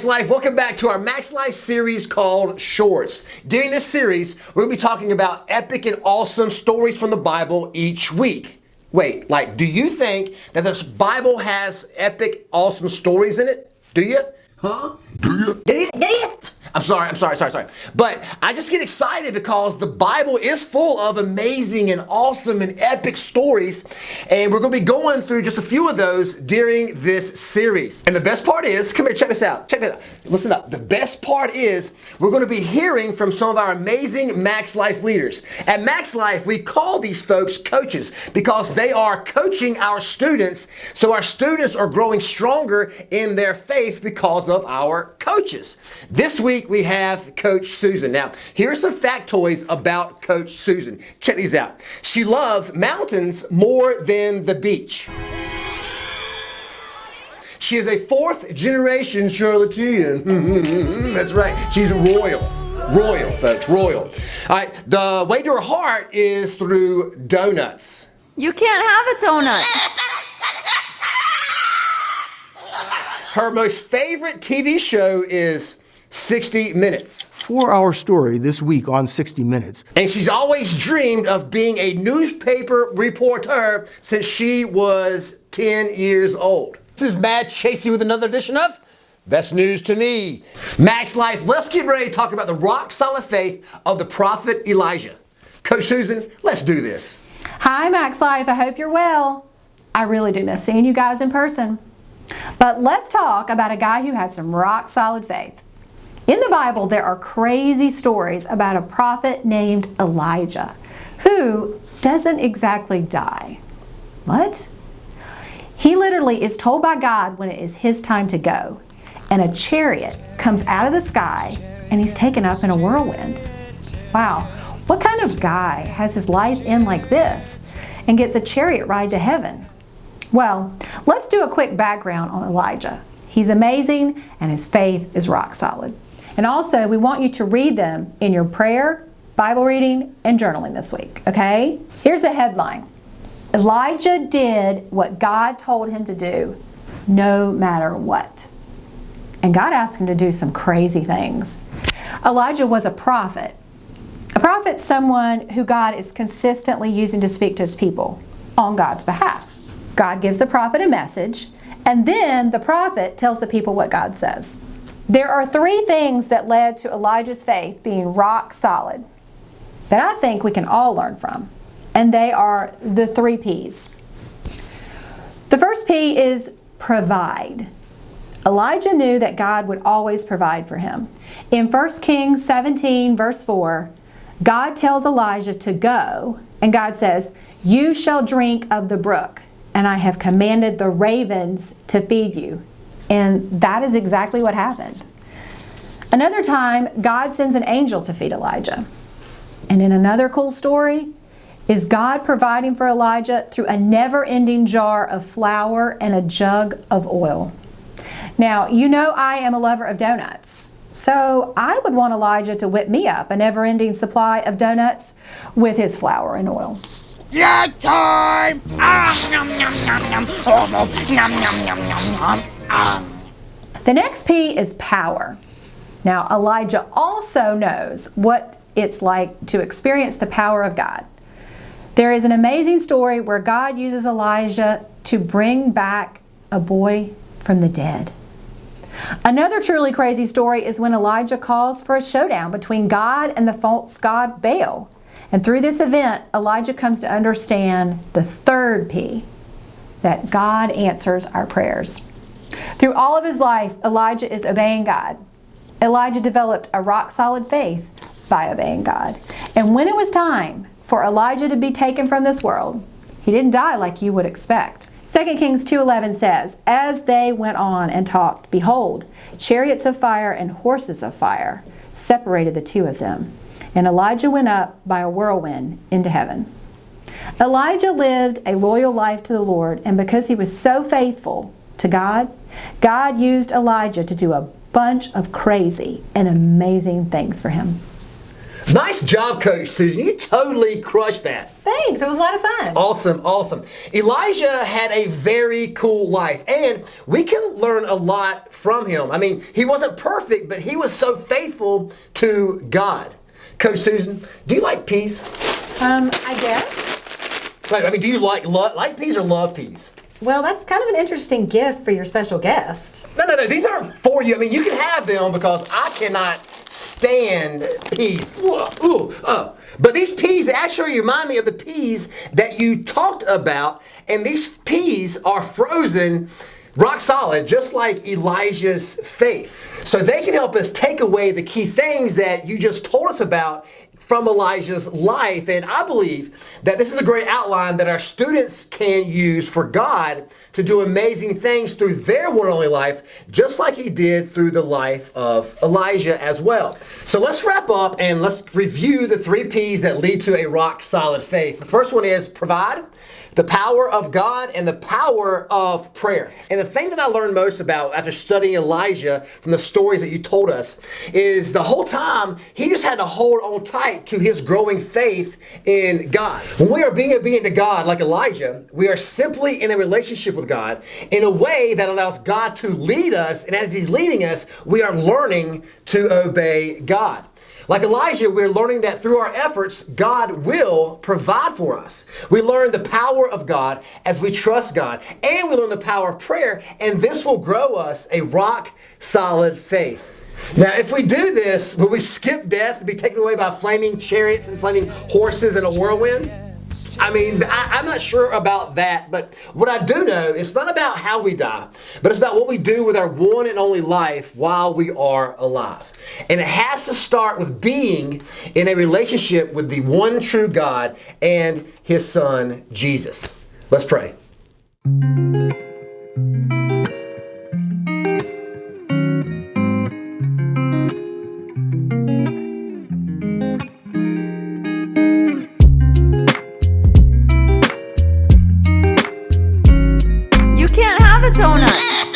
MAXlife, welcome back to our MAXlife series called Shorts. During this series, we're going to be talking about epic and awesome stories from the Bible each week. Wait, do you think that this Bible has epic, awesome stories in it? Do you? Huh? Do you? Do you? I'm sorry. But I just get excited because the Bible is full of amazing and awesome and epic stories. And we're going to be going through just a few of those during this series. And the best part is, come here, check this out. Check that out. Listen up. The best part is we're going to be hearing from some of our amazing MAXlife leaders. At MAXlife, we call these folks coaches because they are coaching our students. So our students are growing stronger in their faith because of our coaches. This week, we have Coach Susan. Now, here are some factoids about Coach Susan. Check these out. She loves mountains more than the beach. She is a fourth generation Charlottean. That's right. She's royal. Royal, folks. Royal. All right. The way to her heart is through donuts. You can't have a donut. Her most favorite TV show is 60 Minutes. 4-hour story this week on 60 Minutes. And she's always dreamed of being a newspaper reporter since she was 10 years old. This is Matt Chasey with another edition of Best News to Me. MAXlife, let's get ready to talk about the rock solid faith of the prophet Elijah. Coach Susan, let's do this. Hi MAXlife, I hope you're well. I really do miss seeing you guys in person. But let's talk about a guy who had some rock solid faith. In the Bible, there are crazy stories about a prophet named Elijah who doesn't exactly die. What? He literally is told by God when it is his time to go, and a chariot comes out of the sky and he's taken up in a whirlwind. Wow, what kind of guy has his life end like this and gets a chariot ride to heaven? Well, let's do a quick background on Elijah. He's amazing and his faith is rock solid. And also, we want you to read them in your prayer, Bible reading, and journaling this week, okay? Here's the headline. Elijah did what God told him to do, no matter what. And God asked him to do some crazy things. Elijah was a prophet. A prophet's someone who God is consistently using to speak to his people on God's behalf. God gives the prophet a message, and then the prophet tells the people what God says. There are 3 things that led to Elijah's faith being rock solid that I think we can all learn from, and they are the 3 P's. The first P is provide. Elijah knew that God would always provide for him. In 1 Kings 17, verse 4, God tells Elijah to go, and God says, "You shall drink of the brook, and I have commanded the ravens to feed you." And that is exactly what happened. Another time, God sends an angel to feed Elijah. And in another cool story, is God providing for Elijah through a never-ending jar of flour and a jug of oil. Now, you know I am a lover of donuts. So I would want Elijah to whip me up a never-ending supply of donuts with his flour and oil. Snack time! Nom, nom, nom, nom. Oh, nom, nom, nom, nom, nom. The next P is power. Now, Elijah also knows what it's like to experience the power of God. There is an amazing story where God uses Elijah to bring back a boy from the dead. Another truly crazy story is when Elijah calls for a showdown between God and the false god Baal. And through this event, Elijah comes to understand the third P, that God answers our prayers. Through all of his life, Elijah is obeying God. Elijah developed a rock-solid faith by obeying God. And when it was time for Elijah to be taken from this world, he didn't die like you would expect. 2 Kings 2:11 says, "As they went on and talked, behold, chariots of fire and horses of fire separated the 2 of them. And Elijah went up by a whirlwind into heaven." Elijah lived a loyal life to the Lord, and because he was so faithful to God, God used Elijah to do a bunch of crazy and amazing things for him. Nice job, Coach Susan. You totally crushed that. Thanks, it was a lot of fun. Awesome. Elijah had a very cool life, and we can learn a lot from him. I mean, he wasn't perfect, but he was so faithful to God. Coach Susan, do you like peas? I guess. I mean, do you like peas or love peas? Well, that's kind of an interesting gift for your special guest. No. These aren't for you. I mean, you can have them because I cannot stand peas. But these peas actually remind me of the peas that you talked about, and these peas are frozen rock solid, just like Elijah's faith. So they can help us take away the key things that you just told us about from Elijah's life. And I believe that this is a great outline that our students can use for God to do amazing things through their one and only life, just like he did through the life of Elijah as well. So let's wrap up and let's review the 3 P's that lead to a rock solid faith. The first one is provide, the power of God, and the power of prayer. And the thing that I learned most about after studying Elijah from the stories that you told us is the whole time he just had to hold on tight to his growing faith in God. When we are being obedient to God like Elijah, we are simply in a relationship with God in a way that allows God to lead us, and as he's leading us, we are learning to obey God. Like Elijah, we're learning that through our efforts, God will provide for us. We learn the power of God as we trust God, and we learn the power of prayer, and this will grow us a rock solid faith. Now, if we do this, will we skip death and be taken away by flaming chariots and flaming horses in a whirlwind? I mean, I'm not sure about that, but what I do know, it's not about how we die, but it's about what we do with our one and only life while we are alive. And it has to start with being in a relationship with the one true God and his son, Jesus. Let's pray. You can't have a donut.